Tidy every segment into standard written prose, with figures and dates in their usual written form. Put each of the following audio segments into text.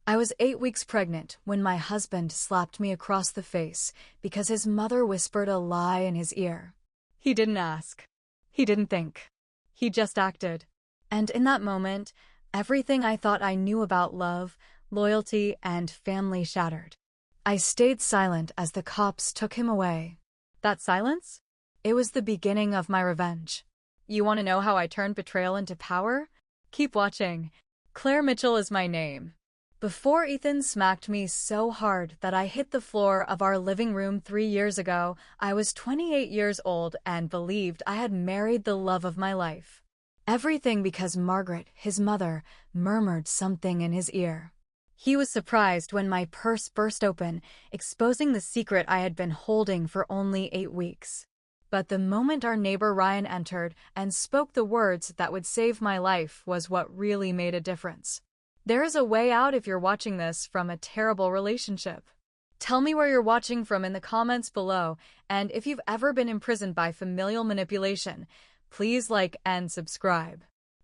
I was 8 weeks pregnant when my husband slapped me across the face because his mother whispered a lie in his ear. He didn't ask. He didn't think. He just acted. And in that moment, everything I thought I knew about love, loyalty, and family shattered. I stayed silent as the cops took him away. That silence? It was the beginning of my revenge. You want to know how I turned betrayal into power? Keep watching. Claire Mitchell is my name. Before Ethan smacked me so hard that I hit the floor of our living room 3 years ago, I was 28 years old and believed I had married the love of my life. Everything because Margaret, his mother, murmured something in his ear. He was surprised when my purse burst open, exposing the secret I had been holding for only 8 weeks. But the moment our neighbor Ryan entered and spoke the words that would save my life was what really made a difference. There is a way out if you're watching this from a terrible relationship. Tell me where you're watching from in the comments below, and if you've ever been imprisoned by familial manipulation, please like and subscribe.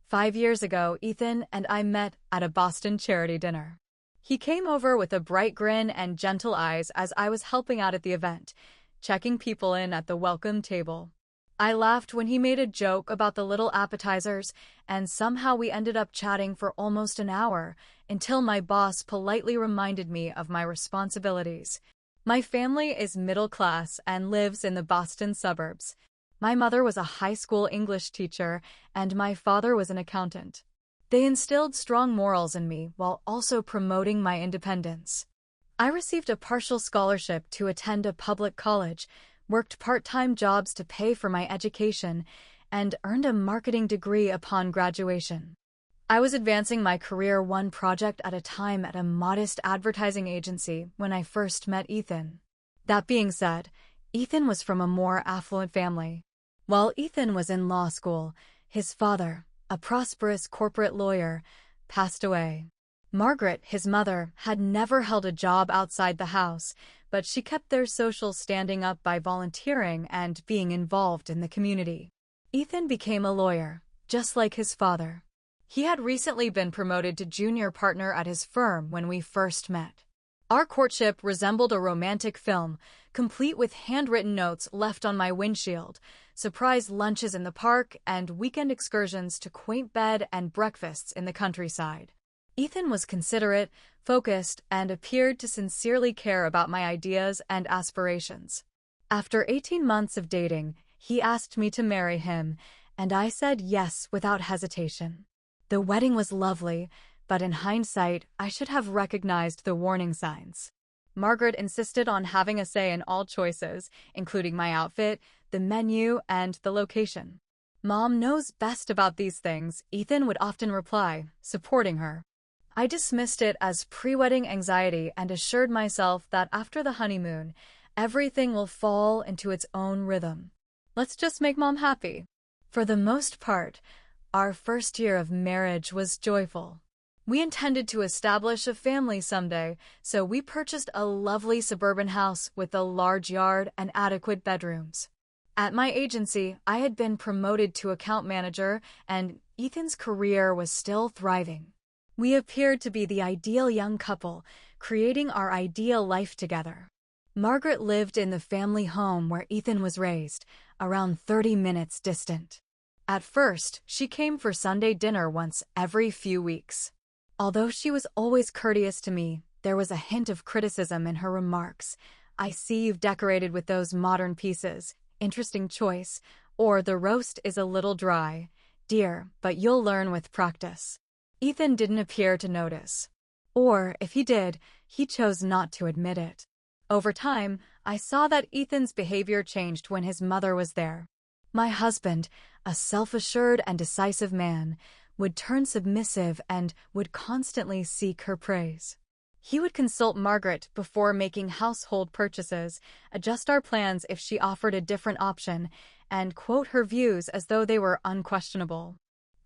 5 years ago, Ethan and I met at a Boston charity dinner. He came over with a bright grin and gentle eyes as I was helping out at the event, checking people in at the welcome table. I laughed when he made a joke about the little appetizers, and somehow we ended up chatting for almost an hour, until my boss politely reminded me of my responsibilities. My family is middle class and lives in the Boston suburbs. My mother was a high school English teacher, and my father was an accountant. They instilled strong morals in me while also promoting my independence. I received a partial scholarship to attend a public college, worked part-time jobs to pay for my education, and earned a marketing degree upon graduation. I was advancing my career one project at a time at a modest advertising agency when I first met Ethan. That being said, Ethan was from a more affluent family. While Ethan was in law school, his father, a prosperous corporate lawyer, passed away. Margaret, his mother, had never held a job outside the house, but she kept their social standing up by volunteering and being involved in the community. Ethan became a lawyer, just like his father. He had recently been promoted to junior partner at his firm when we first met. Our courtship resembled a romantic film, complete with handwritten notes left on my windshield, surprise lunches in the park, and weekend excursions to quaint bed and breakfasts in the countryside. Ethan was considerate, focused, and appeared to sincerely care about my ideas and aspirations. After 18 months of dating, he asked me to marry him, and I said yes without hesitation. The wedding was lovely, but in hindsight, I should have recognized the warning signs. Margaret insisted on having a say in all choices, including my outfit, the menu, and the location. "Mom knows best about these things," Ethan would often reply, supporting her. I dismissed it as pre-wedding anxiety and assured myself that after the honeymoon, everything will fall into its own rhythm. Let's just make Mom happy. For the most part, our first year of marriage was joyful. We intended to establish a family someday, so we purchased a lovely suburban house with a large yard and adequate bedrooms. At my agency, I had been promoted to account manager, and Ethan's career was still thriving. We appeared to be the ideal young couple, creating our ideal life together. Margaret lived in the family home where Ethan was raised, around 30 minutes distant. At first, she came for Sunday dinner once every few weeks. Although she was always courteous to me, there was a hint of criticism in her remarks. "I see you've decorated with those modern pieces. Interesting choice." Or, "The roast is a little dry. Dear, but you'll learn with practice." Ethan didn't appear to notice. Or, if he did, he chose not to admit it. Over time, I saw that Ethan's behavior changed when his mother was there. My husband, a self-assured and decisive man, would turn submissive and would constantly seek her praise. He would consult Margaret before making household purchases, adjust our plans if she offered a different option, and quote her views as though they were unquestionable.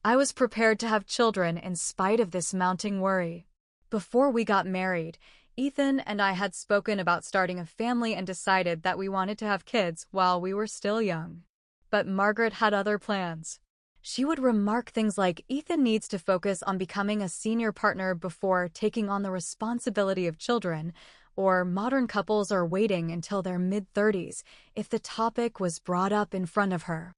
I was prepared to have children in spite of this mounting worry. Before we got married, Ethan and I had spoken about starting a family and decided that we wanted to have kids while we were still young. But Margaret had other plans. She would remark things like, "Ethan needs to focus on becoming a senior partner before taking on the responsibility of children," or "modern couples are waiting until their mid-30s," if the topic was brought up in front of her.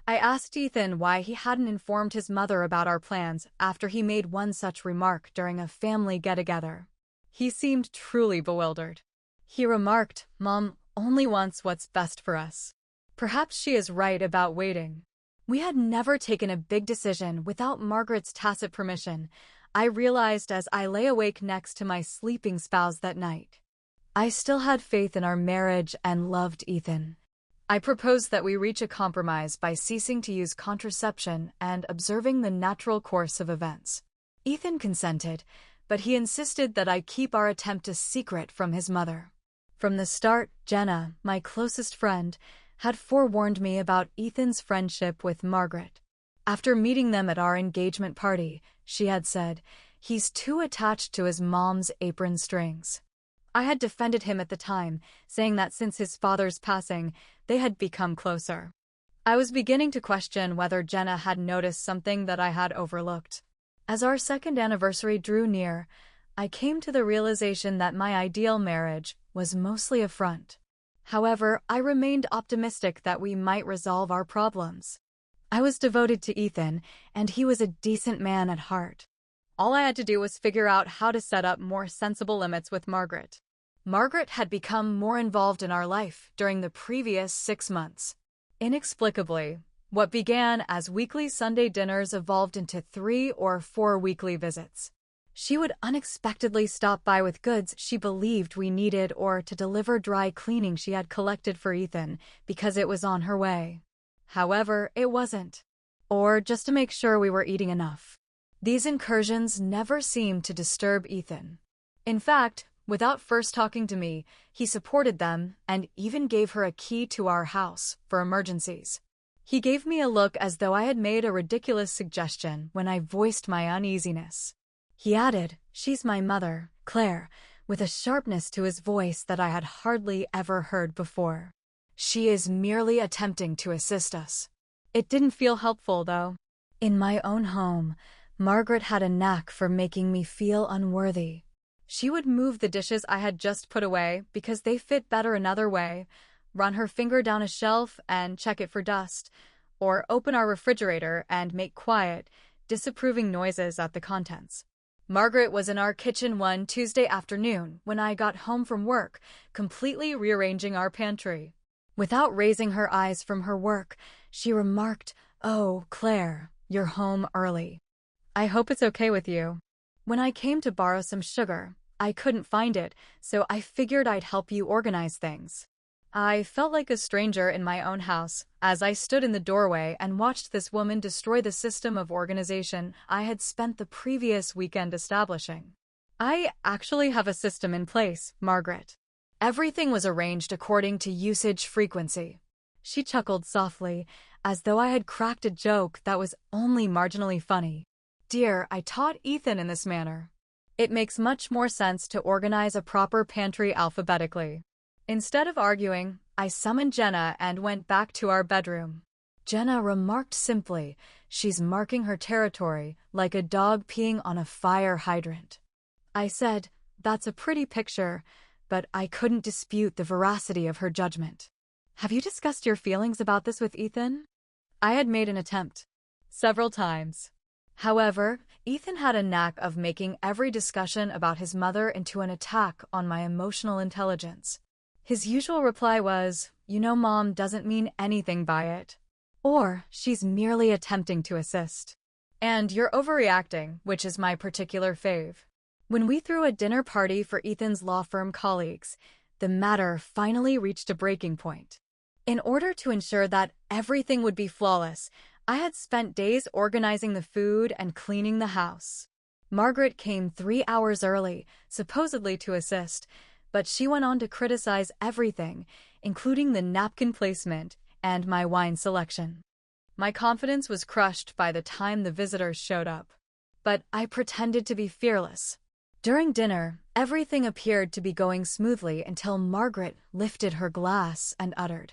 I asked Ethan why he hadn't informed his mother about our plans after he made one such remark during a family get-together. He seemed truly bewildered. He remarked, "Mom only wants what's best for us. Perhaps she is right about waiting." We had never taken a big decision without Margaret's tacit permission, I realized as I lay awake next to my sleeping spouse that night. I still had faith in our marriage and loved Ethan. I proposed that we reach a compromise by ceasing to use contraception and observing the natural course of events. Ethan consented, but he insisted that I keep our attempt a secret from his mother. From the start, Jenna, my closest friend, had forewarned me about Ethan's friendship with Margaret. After meeting them at our engagement party, she had said, "He's too attached to his mom's apron strings." I had defended him at the time, saying that since his father's passing, they had become closer. I was beginning to question whether Jenna had noticed something that I had overlooked. As our second anniversary drew near, I came to the realization that my ideal marriage was mostly a front. However, I remained optimistic that we might resolve our problems. I was devoted to Ethan, and he was a decent man at heart. All I had to do was figure out how to set up more sensible limits with Margaret. Margaret had become more involved in our life during the previous 6 months. Inexplicably, what began as weekly Sunday dinners evolved into 3 or 4 weekly visits. She would unexpectedly stop by with goods she believed we needed or to deliver dry cleaning she had collected for Ethan because it was on her way. However, it wasn't. Or just to make sure we were eating enough. These incursions never seemed to disturb Ethan. In fact, without first talking to me, he supported them and even gave her a key to our house for emergencies. He gave me a look as though I had made a ridiculous suggestion when I voiced my uneasiness. He added, "She's my mother, Claire," with a sharpness to his voice that I had hardly ever heard before. "She is merely attempting to assist us." It didn't feel helpful, though. In my own home, Margaret had a knack for making me feel unworthy. She would move the dishes I had just put away because they fit better another way, run her finger down a shelf and check it for dust, or open our refrigerator and make quiet, disapproving noises at the contents. Margaret was in our kitchen one Tuesday afternoon when I got home from work, completely rearranging our pantry. Without raising her eyes from her work, she remarked, "Oh, Claire, you're home early. I hope it's okay with you." When I came to borrow some sugar, I couldn't find it, so I figured I'd help you organize things. I felt like a stranger in my own house as I stood in the doorway and watched this woman destroy the system of organization I had spent the previous weekend establishing. "I actually have a system in place, Margaret. Everything was arranged according to usage frequency." She chuckled softly, as though I had cracked a joke that was only marginally funny. "Dear, I taught Ethan in this manner. It makes much more sense to organize a proper pantry alphabetically." Instead of arguing, I summoned Jenna and went back to our bedroom. Jenna remarked simply, "She's marking her territory like a dog peeing on a fire hydrant." I said, "That's a pretty picture," but I couldn't dispute the veracity of her judgment. "Have you discussed your feelings about this with Ethan?" I had made an attempt. Several times. However, Ethan had a knack of making every discussion about his mother into an attack on my emotional intelligence. His usual reply was, "You know, Mom doesn't mean anything by it." Or, "She's merely attempting to assist." And, "You're overreacting," which is my particular fave. When we threw a dinner party for Ethan's law firm colleagues, the matter finally reached a breaking point. In order to ensure that everything would be flawless, I had spent days organizing the food and cleaning the house. Margaret came 3 hours early, supposedly to assist, but she went on to criticize everything, including the napkin placement and my wine selection. My confidence was crushed by the time the visitors showed up. But I pretended to be fearless. During dinner, everything appeared to be going smoothly until Margaret lifted her glass and uttered,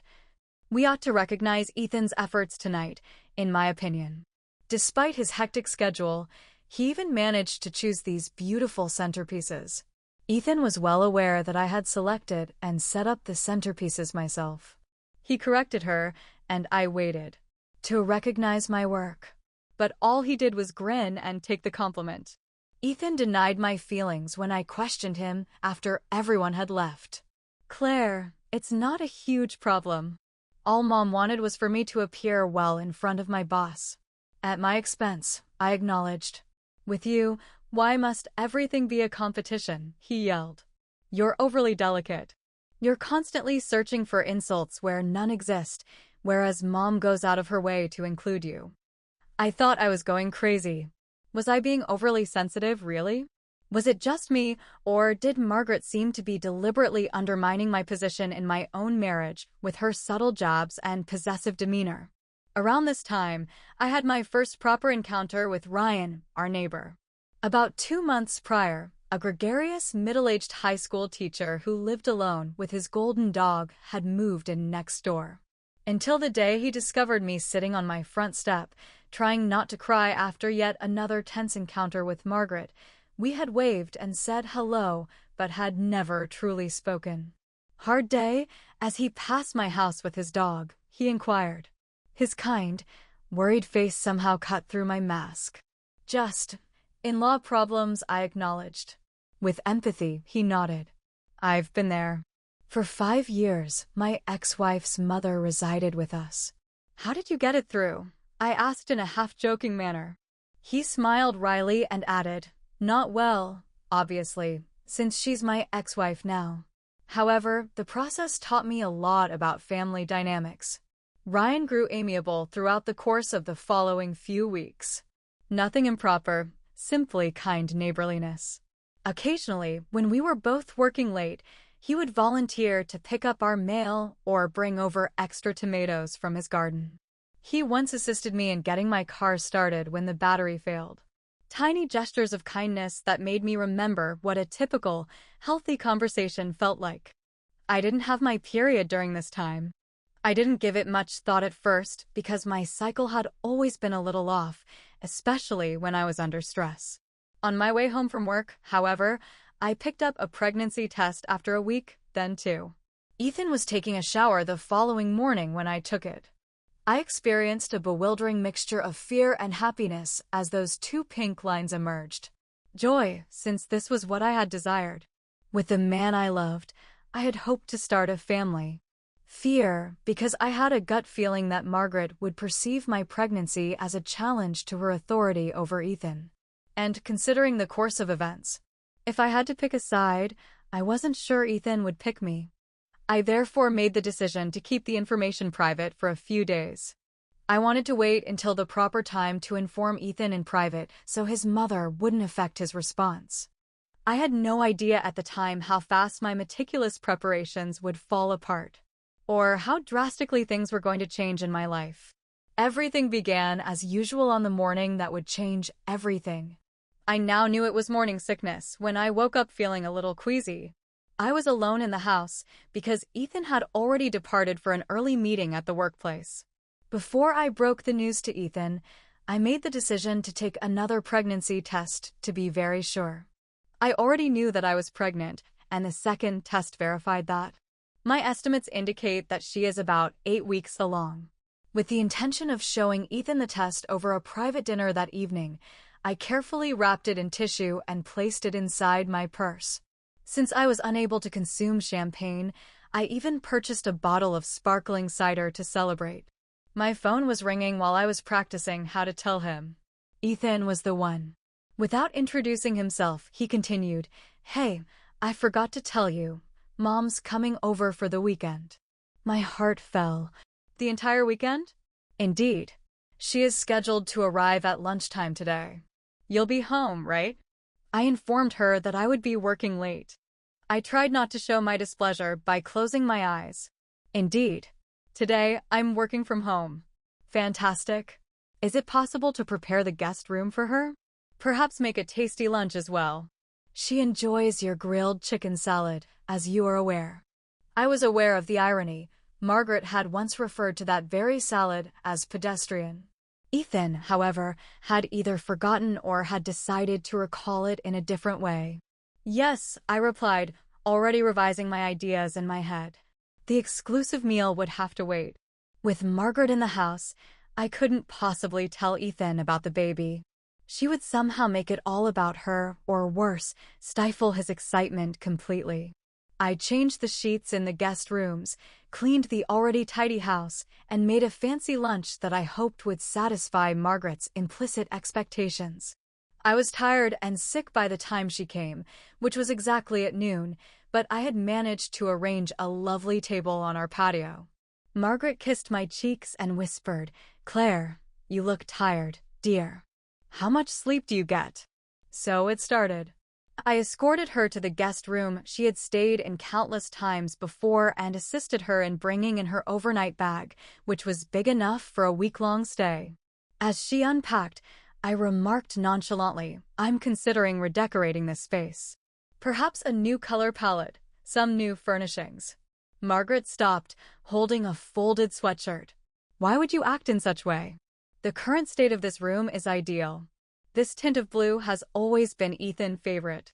"We ought to recognize Ethan's efforts tonight, in my opinion." Despite his hectic schedule, he even managed to choose these beautiful centerpieces. Ethan was well aware that I had selected and set up the centerpieces myself. He corrected her, and I waited to recognize my work. But all he did was grin and take the compliment. Ethan denied my feelings when I questioned him after everyone had left. Claire, it's not a huge problem. All Mom wanted was for me to appear well in front of my boss. At my expense, I acknowledged. With you, why must everything be a competition? He yelled. You're overly delicate. You're constantly searching for insults where none exist, whereas Mom goes out of her way to include you. I thought I was going crazy. Was I being overly sensitive, really? Was it just me, or did Margaret seem to be deliberately undermining my position in my own marriage with her subtle jabs and possessive demeanor? Around this time, I had my first proper encounter with Ryan, our neighbor. About 2 months prior, a gregarious, middle-aged high school teacher who lived alone with his golden dog had moved in next door. Until the day he discovered me sitting on my front step, trying not to cry after yet another tense encounter with Margaret, we had waved and said hello, but had never truly spoken. Hard day? As he passed my house with his dog, he inquired. His kind, worried face somehow cut through my mask. Just in-law problems, I acknowledged. With empathy, he nodded. I've been there. For 5 years, my ex-wife's mother resided with us. How did you get it through? I asked in a half-joking manner. He smiled wryly and added, not well, obviously, since she's my ex-wife now. However, the process taught me a lot about family dynamics. Ryan grew amiable throughout the course of the following few weeks. Nothing improper, simply kind neighborliness. Occasionally, when we were both working late, he would volunteer to pick up our mail or bring over extra tomatoes from his garden. He once assisted me in getting my car started when the battery failed. Tiny gestures of kindness that made me remember what a typical, healthy conversation felt like. I didn't have my period during this time. I didn't give it much thought at first because my cycle had always been a little off, especially when I was under stress. On my way home from work, however, I picked up a pregnancy test after a week, then 2. Ethan was taking a shower the following morning when I took it. I experienced a bewildering mixture of fear and happiness as those 2 pink lines emerged. Joy, since this was what I had desired. With the man I loved, I had hoped to start a family. Fear, because I had a gut feeling that Margaret would perceive my pregnancy as a challenge to her authority over Ethan. And considering the course of events, if I had to pick a side, I wasn't sure Ethan would pick me. I therefore made the decision to keep the information private for a few days. I wanted to wait until the proper time to inform Ethan in private so his mother wouldn't affect his response. I had no idea at the time how fast my meticulous preparations would fall apart, or how drastically things were going to change in my life. Everything began as usual on the morning that would change everything. I now knew it was morning sickness when I woke up feeling a little queasy. I was alone in the house because Ethan had already departed for an early meeting at the workplace. Before I broke the news to Ethan, I made the decision to take another pregnancy test to be very sure. I already knew that I was pregnant, and the second test verified that. My estimates indicate that she is about 8 weeks along. With the intention of showing Ethan the test over a private dinner that evening, I carefully wrapped it in tissue and placed it inside my purse. Since I was unable to consume champagne, I even purchased a bottle of sparkling cider to celebrate. My phone was ringing while I was practicing how to tell him. Ethan was the one. Without introducing himself, he continued, "Hey, I forgot to tell you. Mom's coming over for the weekend." My heart fell. The entire weekend? Indeed. She is scheduled to arrive at lunchtime today. You'll be home, right? I informed her that I would be working late. I tried not to show my displeasure by closing my eyes. Indeed. Today, I'm working from home. Fantastic. Is it possible to prepare the guest room for her? Perhaps make a tasty lunch as well. She enjoys your grilled chicken salad, as you are aware. I was aware of the irony. Margaret had once referred to that very salad as pedestrian. Ethan, however, had either forgotten or had decided to recall it in a different way. Yes, I replied, already revising my ideas in my head. The exclusive meal would have to wait. With Margaret in the house, I couldn't possibly tell Ethan about the baby. She would somehow make it all about her, or worse, stifle his excitement completely. I changed the sheets in the guest rooms, cleaned the already tidy house, and made a fancy lunch that I hoped would satisfy Margaret's implicit expectations. I was tired and sick by the time she came, which was exactly at noon, but I had managed to arrange a lovely table on our patio. Margaret kissed my cheeks and whispered, "Claire, you look tired, dear. How much sleep do you get?" So it started. I escorted her to the guest room she had stayed in countless times before and assisted her in bringing in her overnight bag, which was big enough for a week-long stay. As she unpacked, I remarked nonchalantly, "I'm considering redecorating this space. Perhaps a new color palette, some new furnishings." Margaret stopped, holding a folded sweatshirt. "Why would you act in such way? The current state of this room is ideal. This tint of blue has always been Ethan's favorite."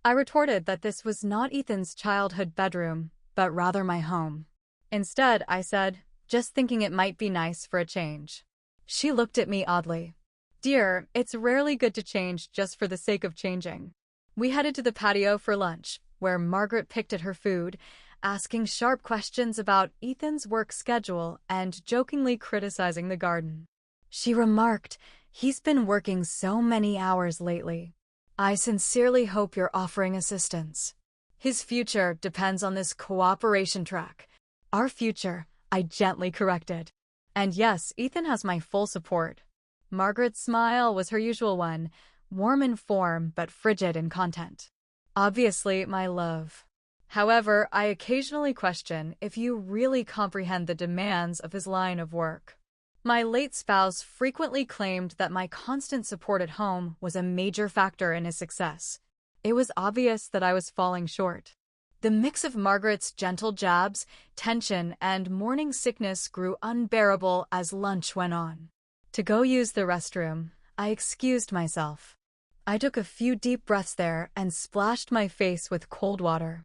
I retorted that this was not Ethan's childhood bedroom, but rather my home. Instead, I said, "Just thinking it might be nice for a change." She looked at me oddly. "Dear, it's rarely good to change just for the sake of changing." We headed to the patio for lunch, where Margaret picked at her food, asking sharp questions about Ethan's work schedule and jokingly criticizing the garden. She remarked, "He's been working so many hours lately. I sincerely hope you're offering assistance. His future depends on this cooperation track." "Our future," I gently corrected. "And yes, Ethan has my full support." Margaret's smile was her usual one, warm in form but frigid in content. "Obviously, my love. However, I occasionally question if you really comprehend the demands of his line of work." My late spouse frequently claimed that my constant support at home was a major factor in his success. It was obvious that I was falling short. The mix of Margaret's gentle jabs, tension, and morning sickness grew unbearable as lunch went on. To go use the restroom, I excused myself. I took a few deep breaths there and splashed my face with cold water.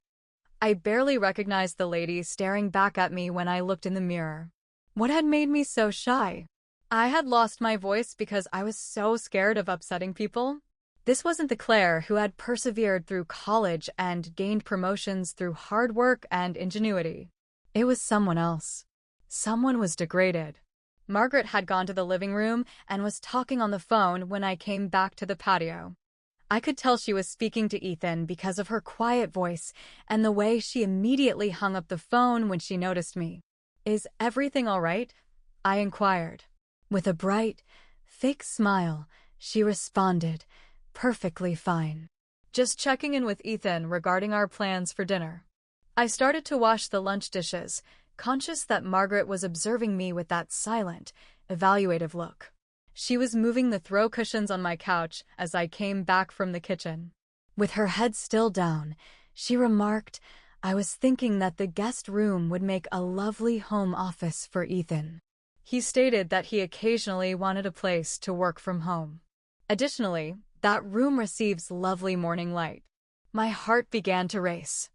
I barely recognized the lady staring back at me when I looked in the mirror. What had made me so shy? I had lost my voice because I was so scared of upsetting people. This wasn't the Claire who had persevered through college and gained promotions through hard work and ingenuity. It was someone else. Someone was degraded. Margaret had gone to the living room and was talking on the phone when I came back to the patio. I could tell she was speaking to Ethan because of her quiet voice and the way she immediately hung up the phone when she noticed me. "Is everything all right?" I inquired. With a bright, fake smile, she responded, "Perfectly fine. Just checking in with Ethan regarding our plans for dinner." I started to wash the lunch dishes, conscious that Margaret was observing me with that silent, evaluative look. She was moving the throw cushions on my couch as I came back from the kitchen. With her head still down, she remarked, "I was thinking that the guest room would make a lovely home office for Ethan." He stated that he occasionally wanted a place to work from home. Additionally, that room receives lovely morning light. My heart began to race.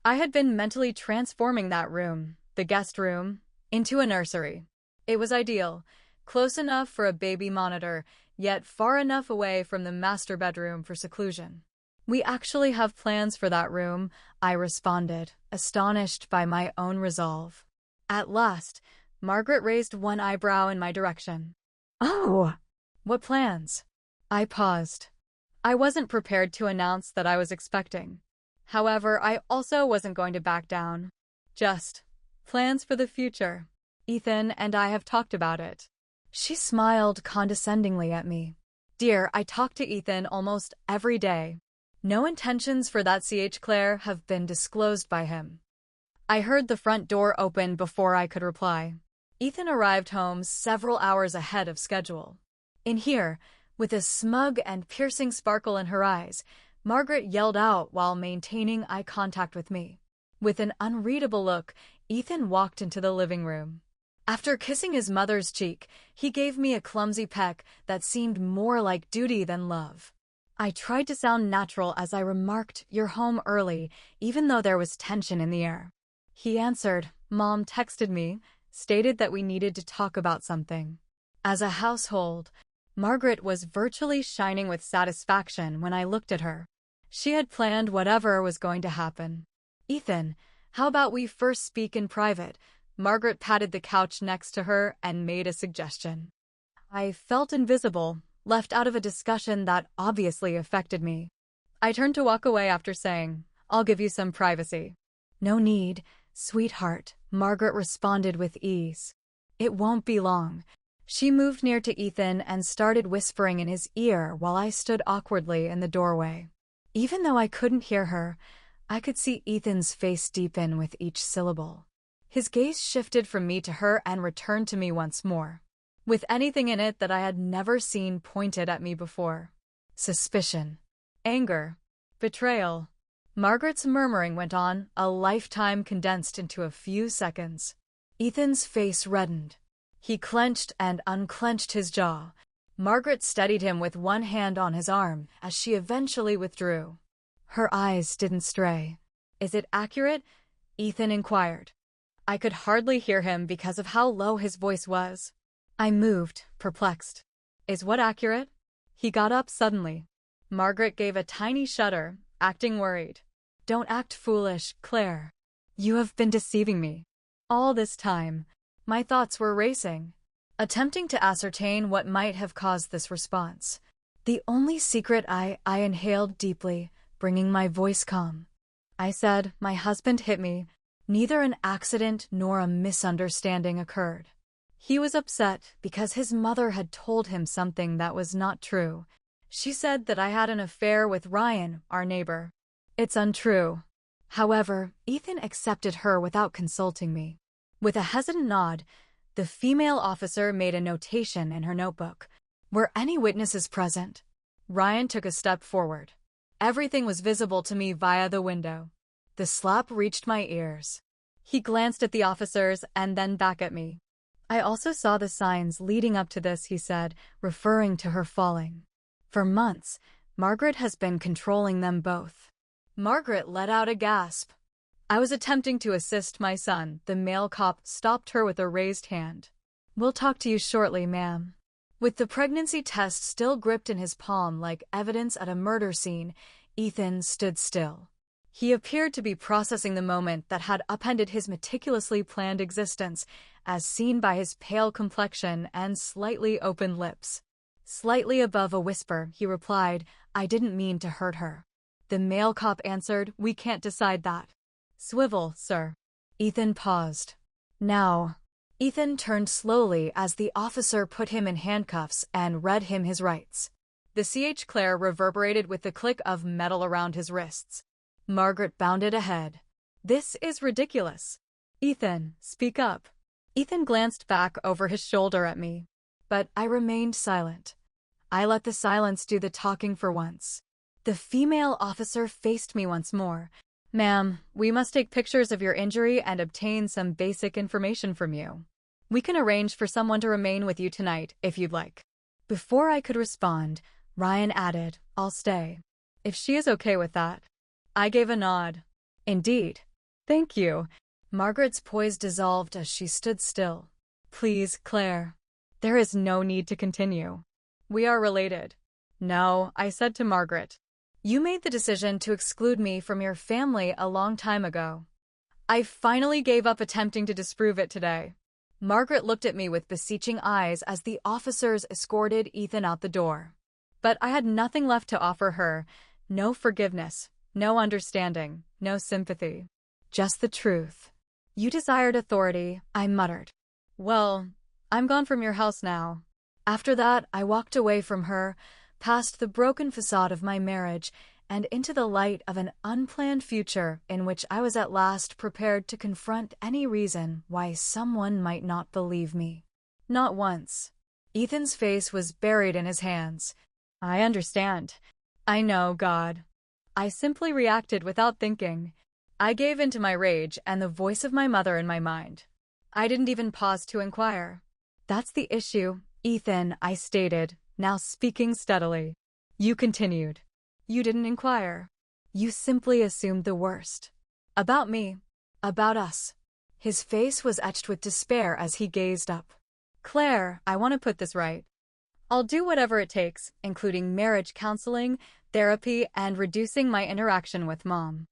I had been mentally transforming that room, the guest room, into a nursery. It was ideal, close enough for a baby monitor, yet far enough away from the master bedroom for seclusion. "We actually have plans for that room," I responded, astonished by my own resolve. At last, Margaret raised one eyebrow in my direction. "Oh, what plans?" I paused. I wasn't prepared to announce that I was expecting. However, I also wasn't going to back down. "Just plans for the future. Ethan and I have talked about it." She smiled condescendingly at me. "Dear, I talk to Ethan almost every day. No intentions for that Claire have been disclosed by him." I heard the front door open before I could reply. Ethan arrived home several hours ahead of schedule. In here, with a smug and piercing sparkle in her eyes, Margaret yelled out while maintaining eye contact with me. With an unreadable look, Ethan walked into the living room. After kissing his mother's cheek, he gave me a clumsy peck that seemed more like duty than love. I tried to sound natural as I remarked, "You're home early," even though there was tension in the air. He answered, "Mom texted me, stated that we needed to talk about something." As a household, Margaret was virtually shining with satisfaction when I looked at her. She had planned whatever was going to happen. "Ethan, how about we first speak in private?" Margaret patted the couch next to her and made a suggestion. I felt invisible, left out of a discussion that obviously affected me. I turned to walk away after saying, "I'll give you some privacy." "No need, sweetheart," Margaret responded with ease. "It won't be long." She moved near to Ethan and started whispering in his ear while I stood awkwardly in the doorway. Even though I couldn't hear her, I could see Ethan's face deepen with each syllable. His gaze shifted from me to her and returned to me once more, with anything in it that I had never seen pointed at me before. Suspicion, anger, betrayal. Margaret's murmuring went on, a lifetime condensed into a few seconds. Ethan's face reddened. He clenched and unclenched his jaw. Margaret steadied him with one hand on his arm as she eventually withdrew. Her eyes didn't stray. "Is it accurate?" Ethan inquired. I could hardly hear him because of how low his voice was. I moved, perplexed. "Is what accurate?" He got up suddenly. Margaret gave a tiny shudder, acting worried. "Don't act foolish, Claire. You have been deceiving me." All this time, my thoughts were racing, attempting to ascertain what might have caused this response. The only secret I inhaled deeply, bringing my voice calm. I said, "My husband hit me. Neither an accident nor a misunderstanding occurred. He was upset because his mother had told him something that was not true. She said that I had an affair with Ryan, our neighbor. It's untrue." However, Ethan accepted her without consulting me. With a hesitant nod, the female officer made a notation in her notebook. "Were any witnesses present?" Ryan took a step forward. Everything was visible to me via the window. The slap reached my ears. He glanced at the officers and then back at me. "I also saw the signs leading up to this," he said, referring to her falling. "For months, Margaret has been controlling them both." Margaret let out a gasp. I was attempting to assist my son. The male cop stopped her with a raised hand. "We'll talk to you shortly, ma'am." With the pregnancy test still gripped in his palm like evidence at a murder scene, Ethan stood still. He appeared to be processing the moment that had upended his meticulously planned existence, as seen by his pale complexion and slightly open lips. Slightly above a whisper, he replied, "I didn't mean to hurt her." The male cop answered, "We can't decide that." "Swivel, sir." Ethan paused. "Now." Ethan turned slowly as the officer put him in handcuffs and read him his rights. The CH Claire reverberated with the click of metal around his wrists. Margaret bounded ahead. "This is ridiculous. Ethan, speak up." Ethan glanced back over his shoulder at me, but I remained silent. I let the silence do the talking for once. The female officer faced me once more. "Ma'am, we must take pictures of your injury and obtain some basic information from you. We can arrange for someone to remain with you tonight, if you'd like." Before I could respond, Ryan added, "I'll stay, if she is okay with that." I gave a nod. "Indeed. Thank you." Margaret's poise dissolved as she stood still. "Please, Claire. There is no need to continue. We are related." "No," I said to Margaret. "You made the decision to exclude me from your family a long time ago." I finally gave up attempting to disprove it today. Margaret looked at me with beseeching eyes as the officers escorted Ethan out the door. But I had nothing left to offer her. No forgiveness, no understanding, no sympathy. Just the truth. "You desired authority," I muttered. "Well, I'm gone from your house now." After that, I walked away from her, past the broken facade of my marriage, and into the light of an unplanned future in which I was at last prepared to confront any reason why someone might not believe me. Not once. Ethan's face was buried in his hands. "I understand. I know, God." I simply reacted without thinking. I gave in to my rage and the voice of my mother in my mind. I didn't even pause to inquire. That's the issue, Ethan, I stated, now speaking steadily. You continued. You didn't inquire. You simply assumed the worst. About me. About us. His face was etched with despair as he gazed up. Claire, I want to put this right. I'll do whatever it takes, including marriage counseling, therapy, and reducing my interaction with Mom.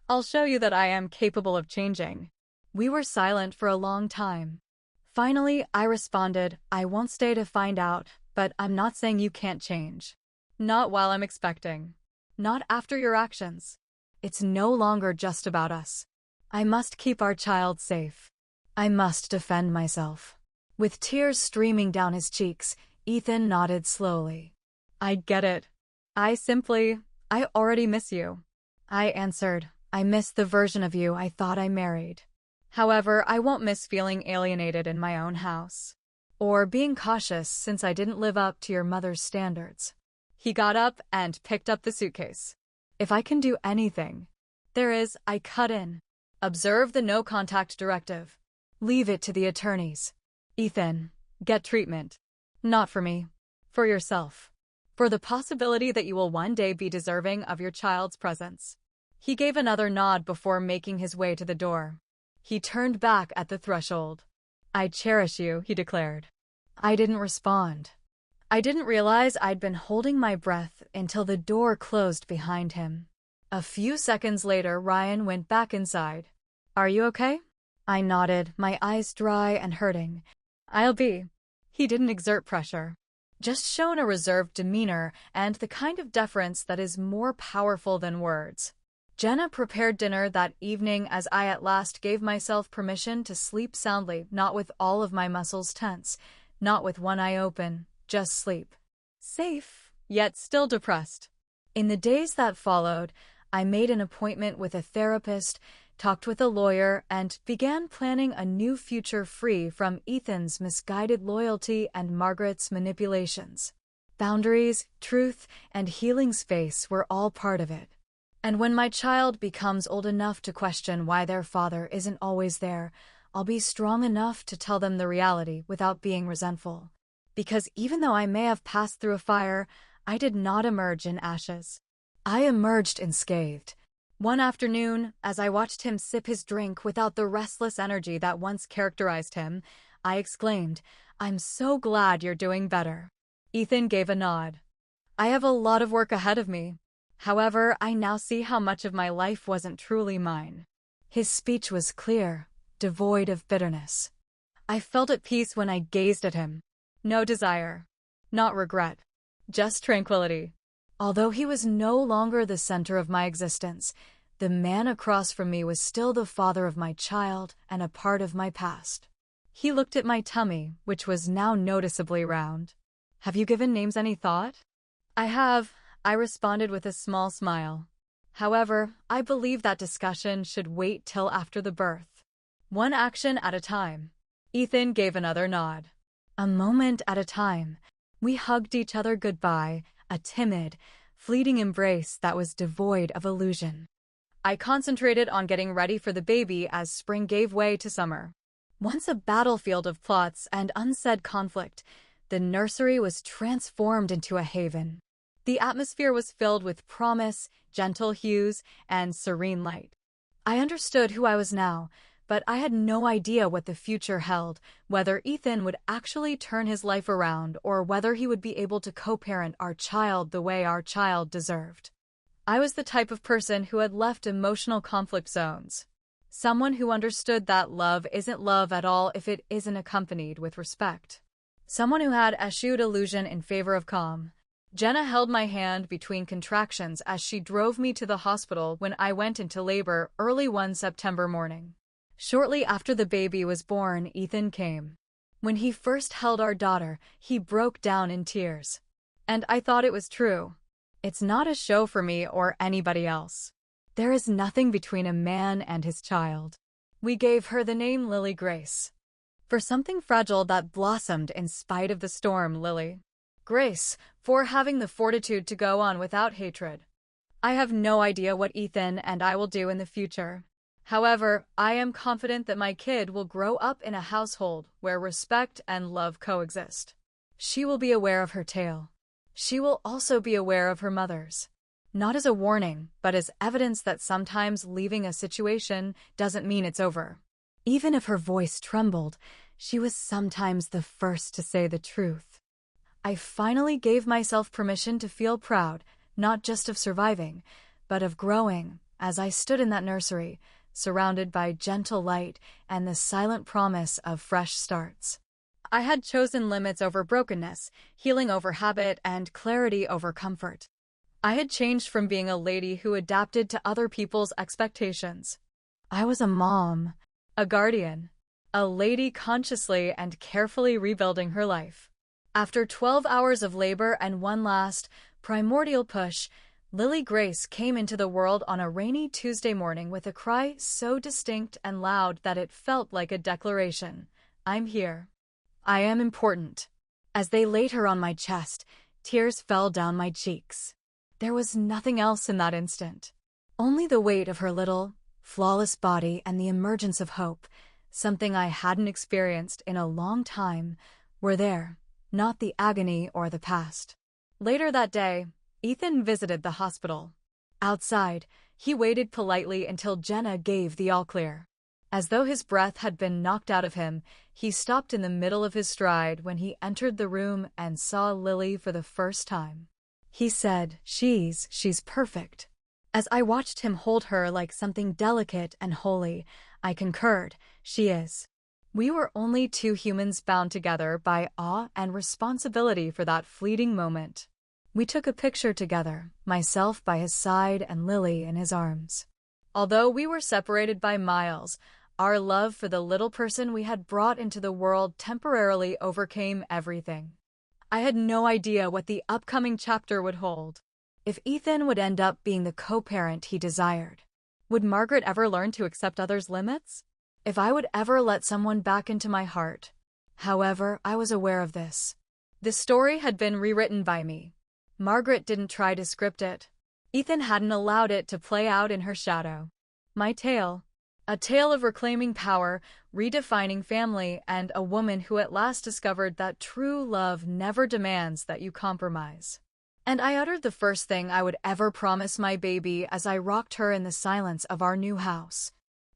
I'll show you that I am capable of changing. We were silent for a long time. Finally, I responded, I won't stay to find out, but I'm not saying you can't change. Not while I'm expecting. Not after your actions. It's no longer just about us. I must keep our child safe. I must defend myself. With tears streaming down his cheeks, Ethan nodded slowly. I get it. I already miss you. I answered, I miss the version of you I thought I married. However, I won't miss feeling alienated in my own house. Or being cautious since I didn't live up to your mother's standards. He got up and picked up the suitcase. If I can do anything, I cut in. Observe the no-contact directive. Leave it to the attorneys. Ethan, get treatment. Not for me. For yourself. For the possibility that you will one day be deserving of your child's presence. He gave another nod before making his way to the door. He turned back at the threshold. I cherish you, he declared. I didn't respond. I didn't realize I'd been holding my breath until the door closed behind him. A few seconds later, Ryan went back inside. Are you okay? I nodded, my eyes dry and hurting. I'll be. He didn't exert pressure. Just shown a reserved demeanor and the kind of deference that is more powerful than words. Jenna prepared dinner that evening as I at last gave myself permission to sleep soundly, not with all of my muscles tense, not with one eye open, just sleep. Safe, yet still depressed. In the days that followed, I made an appointment with a therapist, talked with a lawyer, and began planning a new future free from Ethan's misguided loyalty and Margaret's manipulations. Boundaries, truth, and healing space were all part of it. And when my child becomes old enough to question why their father isn't always there, I'll be strong enough to tell them the reality without being resentful. Because even though I may have passed through a fire, I did not emerge in ashes. I emerged unscathed. One afternoon, as I watched him sip his drink without the restless energy that once characterized him, I exclaimed, I'm so glad you're doing better. Ethan gave a nod. I have a lot of work ahead of me. However, I now see how much of my life wasn't truly mine. His speech was clear, devoid of bitterness. I felt at peace when I gazed at him. No desire. Not regret. Just tranquility. Although he was no longer the center of my existence, the man across from me was still the father of my child and a part of my past. He looked at my tummy, which was now noticeably round. Have you given names any thought? I have, I responded with a small smile. However, I believe that discussion should wait till after the birth. One action at a time. Ethan gave another nod. A moment at a time. We hugged each other goodbye, a timid, fleeting embrace that was devoid of illusion. I concentrated on getting ready for the baby as spring gave way to summer. Once a battlefield of plots and unsaid conflict, the nursery was transformed into a haven. The atmosphere was filled with promise, gentle hues, and serene light. I understood who I was now, but I had no idea what the future held, whether Ethan would actually turn his life around or whether he would be able to co-parent our child the way our child deserved. I was the type of person who had left emotional conflict zones. Someone who understood that love isn't love at all if it isn't accompanied with respect. Someone who had eschewed illusion in favor of calm. Jenna held my hand between contractions as she drove me to the hospital when I went into labor early one September morning. Shortly after the baby was born, Ethan came. When he first held our daughter, he broke down in tears. And I thought it was true. It's not a show for me or anybody else. There is nothing between a man and his child. We gave her the name Lily Grace. For something fragile that blossomed in spite of the storm, Lily. Grace, for having the fortitude to go on without hatred. I have no idea what Ethan and I will do in the future. However, I am confident that my kid will grow up in a household where respect and love coexist. She will be aware of her tale. She will also be aware of her mother's. Not as a warning, but as evidence that sometimes leaving a situation doesn't mean it's over. Even if her voice trembled, she was sometimes the first to say the truth. I finally gave myself permission to feel proud, not just of surviving, but of growing, as I stood in that nursery, surrounded by gentle light and the silent promise of fresh starts. I had chosen limits over brokenness, healing over habit, and clarity over comfort. I had changed from being a lady who adapted to other people's expectations. I was a mom, a guardian, a lady consciously and carefully rebuilding her life. After 12 hours of labor and one last, primordial push, Lily Grace came into the world on a rainy Tuesday morning with a cry so distinct and loud that it felt like a declaration. I'm here. I am important. As they laid her on my chest, tears fell down my cheeks. There was nothing else in that instant. Only the weight of her little, flawless body and the emergence of hope, something I hadn't experienced in a long time, were there, not the agony or the past. Later that day, Ethan visited the hospital. Outside, he waited politely until Jenna gave the all-clear. As though his breath had been knocked out of him, he stopped in the middle of his stride when he entered the room and saw Lily for the first time. He said, she's perfect. As I watched him hold her like something delicate and holy, I concurred, she is. We were only two humans bound together by awe and responsibility for that fleeting moment. We took a picture together, myself by his side and Lily in his arms. Although we were separated by miles, our love for the little person we had brought into the world temporarily overcame everything. I had no idea what the upcoming chapter would hold. If Ethan would end up being the co-parent he desired. Would Margaret ever learn to accept others' limits? If I would ever let someone back into my heart. However, I was aware of this. The story had been rewritten by me. Margaret didn't try to script it. Ethan hadn't allowed it to play out in her shadow. My tale. A tale of reclaiming power, redefining family, and a woman who at last discovered that true love never demands that you compromise. And I uttered the first thing I would ever promise my baby as I rocked her in the silence of our new house.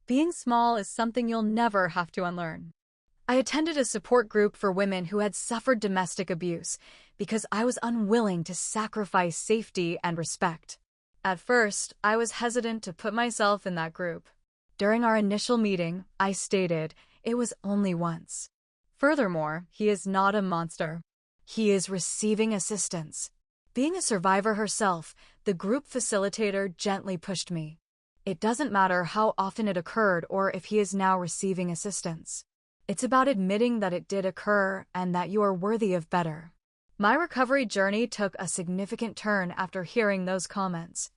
Being small is something you'll never have to unlearn. I attended a support group for women who had suffered domestic abuse because I was unwilling to sacrifice safety and respect. At first, I was hesitant to put myself in that group. During our initial meeting, I stated it was only once. Furthermore, he is not a monster. He is receiving assistance. Being a survivor herself, the group facilitator gently pushed me. It doesn't matter how often it occurred or if he is now receiving assistance. It's about admitting that it did occur and that you are worthy of better. My recovery journey took a significant turn after hearing those comments.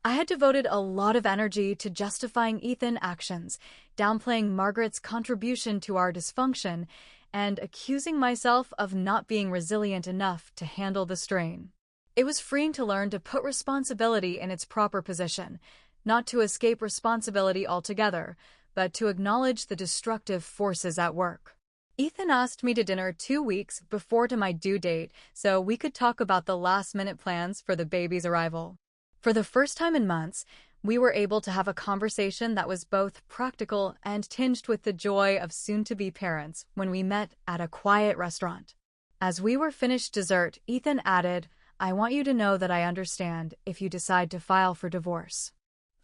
I had devoted a lot of energy to justifying Ethan's actions, downplaying Margaret's contribution to our dysfunction, and accusing myself of not being resilient enough to handle the strain. It was freeing to learn to put responsibility in its proper position, not to escape responsibility altogether, but to acknowledge the destructive forces at work. Ethan asked me to dinner 2 weeks before to my due date so we could talk about the last-minute plans for the baby's arrival. For the first time in months, we were able to have a conversation that was both practical and tinged with the joy of soon-to-be parents when we met at a quiet restaurant. As we were finished dessert, Ethan added, I want you to know that I understand if you decide to file for divorce.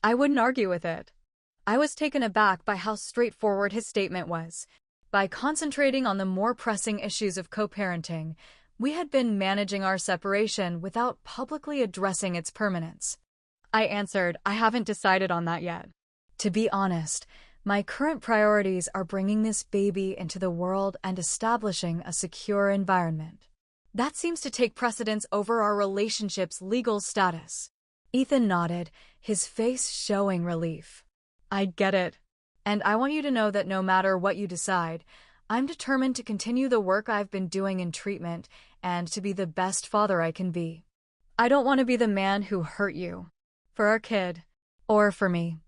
I wouldn't argue with it. I was taken aback by how straightforward his statement was. By concentrating on the more pressing issues of co-parenting, we had been managing our separation without publicly addressing its permanence. I answered, I haven't decided on that yet. To be honest, my current priorities are bringing this baby into the world and establishing a secure environment. That seems to take precedence over our relationship's legal status. Ethan nodded, his face showing relief. I get it. And I want you to know that no matter what you decide, I'm determined to continue the work I've been doing in treatment and to be the best father I can be. I don't want to be the man who hurt you. For our kid. Or for me.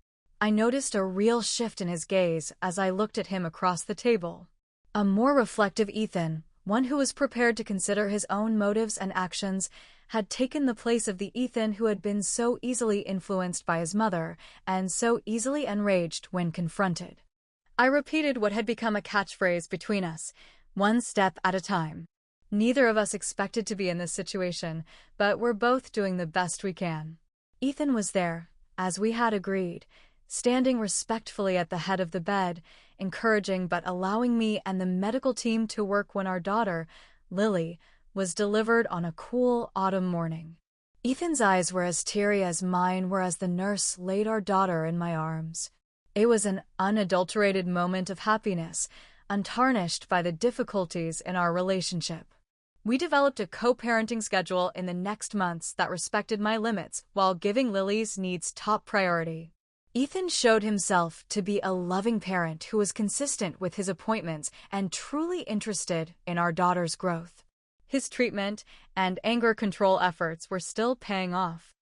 I noticed a real shift in his gaze as I looked at him across the table. A more reflective Ethan, one who was prepared to consider his own motives and actions, had taken the place of the Ethan who had been so easily influenced by his mother and so easily enraged when confronted. I repeated what had become a catchphrase between us, one step at a time. Neither of us expected to be in this situation, but we're both doing the best we can. Ethan was there, as we had agreed, standing respectfully at the head of the bed, encouraging but allowing me and the medical team to work when our daughter, Lily, was delivered on a cool autumn morning. Ethan's eyes were as teary as mine were as the nurse laid our daughter in my arms. It was an unadulterated moment of happiness, untarnished by the difficulties in our relationship. We developed a co-parenting schedule in the next months that respected my limits while giving Lily's needs top priority. Ethan showed himself to be a loving parent who was consistent with his appointments and truly interested in our daughter's growth. His treatment and anger control efforts were still paying off.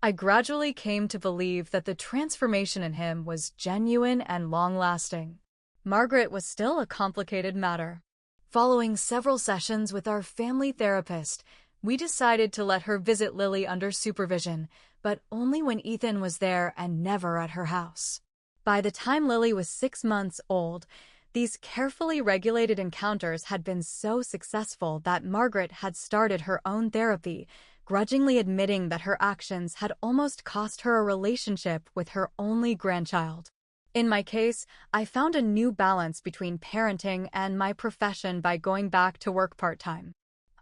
I gradually came to believe that the transformation in him was genuine and long-lasting. Margaret was still a complicated matter. Following several sessions with our family therapist, we decided to let her visit Lily under supervision, but only when Ethan was there and never at her house. By the time Lily was 6 months old, these carefully regulated encounters had been so successful that Margaret had started her own therapy, grudgingly admitting that her actions had almost cost her a relationship with her only grandchild. In my case, I found a new balance between parenting and my profession by going back to work part-time.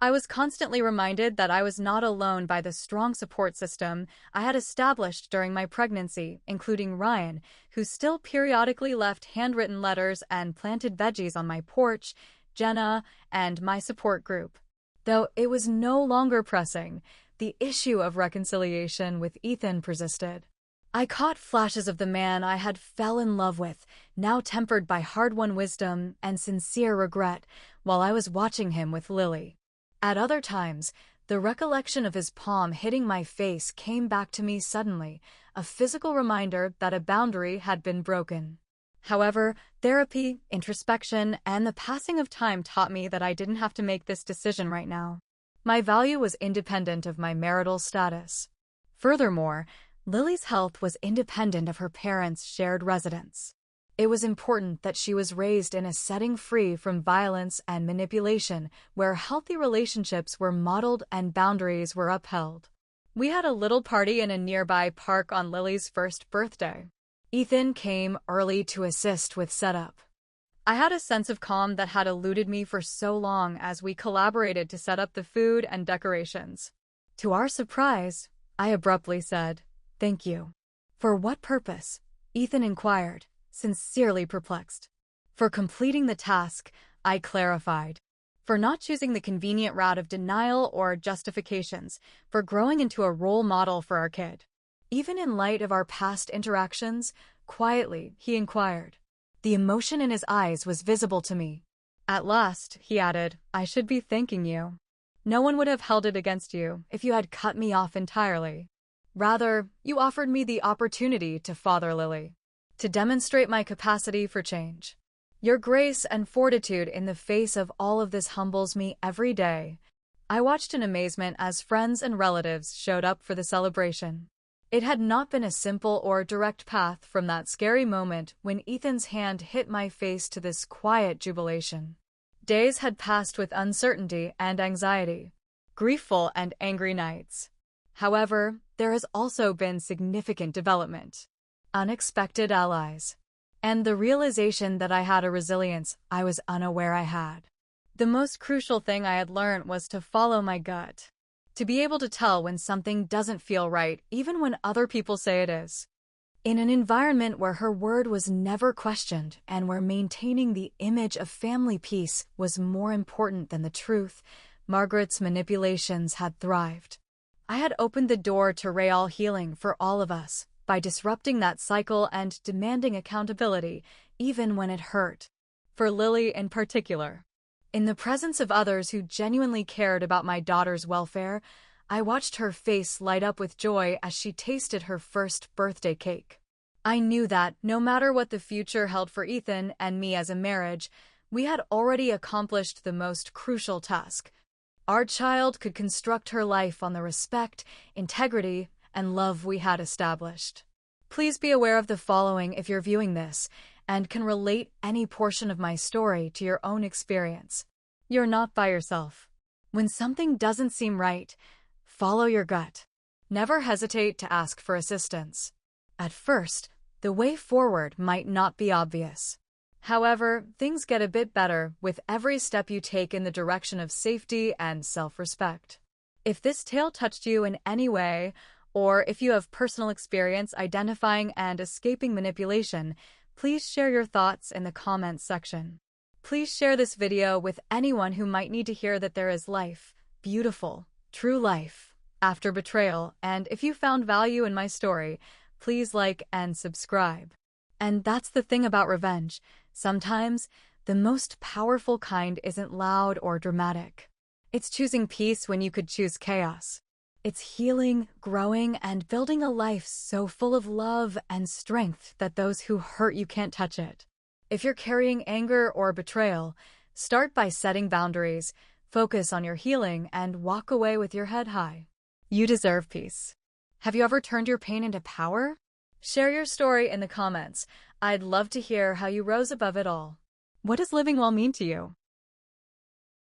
I was constantly reminded that I was not alone by the strong support system I had established during my pregnancy, including Ryan, who still periodically left handwritten letters and planted veggies on my porch, Jenna, and my support group. Though it was no longer pressing, the issue of reconciliation with Ethan persisted. I caught flashes of the man I had fell in love with, now tempered by hard-won wisdom and sincere regret, while I was watching him with Lily. At other times, the recollection of his palm hitting my face came back to me suddenly, a physical reminder that a boundary had been broken. However, therapy, introspection, and the passing of time taught me that I didn't have to make this decision right now. My value was independent of my marital status. Furthermore, Lily's health was independent of her parents' shared residence. It was important that she was raised in a setting free from violence and manipulation, where healthy relationships were modeled and boundaries were upheld. We had a little party in a nearby park on Lily's first birthday. Ethan came early to assist with setup. I had a sense of calm that had eluded me for so long as we collaborated to set up the food and decorations. To our surprise, I abruptly said, "Thank you." "For what purpose?" Ethan inquired, sincerely perplexed. "For completing the task," I clarified. "For not choosing the convenient route of denial or justifications, for growing into a role model for our kid." Even in light of our past interactions, quietly, he inquired. The emotion in his eyes was visible to me. "At last," he added, "I should be thanking you. No one would have held it against you if you had cut me off entirely. Rather, you offered me the opportunity to father Lily, to demonstrate my capacity for change. Your grace and fortitude in the face of all of this humbles me every day." I watched in amazement as friends and relatives showed up for the celebration. It had not been a simple or direct path from that scary moment when Ethan's hand hit my face to this quiet jubilation. Days had passed with uncertainty and anxiety, griefful and angry nights. However, there has also been significant development, unexpected allies, and the realization that I had a resilience I was unaware I had. The most crucial thing I had learned was to follow my gut, to be able to tell when something doesn't feel right, even when other people say it is. In an environment where her word was never questioned and where maintaining the image of family peace was more important than the truth, Margaret's manipulations had thrived. I had opened the door to real healing for all of us by disrupting that cycle and demanding accountability, even when it hurt. For Lily in particular. In the presence of others who genuinely cared about my daughter's welfare, I watched her face light up with joy as she tasted her first birthday cake. I knew that, no matter what the future held for Ethan and me as a marriage, we had already accomplished the most crucial task. Our child could construct her life on the respect, integrity, and love we had established. Please be aware of the following if you're viewing this and can relate any portion of my story to your own experience. You're not by yourself. When something doesn't seem right, follow your gut. Never hesitate to ask for assistance. At first, the way forward might not be obvious. However, things get a bit better with every step you take in the direction of safety and self-respect. If this tale touched you in any way, or if you have personal experience identifying and escaping manipulation, please share your thoughts in the comments section. Please share this video with anyone who might need to hear that there is life, beautiful, true life, after betrayal, and if you found value in my story, please like and subscribe. And that's the thing about revenge. Sometimes, the most powerful kind isn't loud or dramatic. It's choosing peace when you could choose chaos. It's healing, growing, and building a life so full of love and strength that those who hurt you can't touch it. If you're carrying anger or betrayal, start by setting boundaries, focus on your healing, and walk away with your head high. You deserve peace. Have you ever turned your pain into power? Share your story in the comments. I'd love to hear how you rose above it all. What does living well mean to you?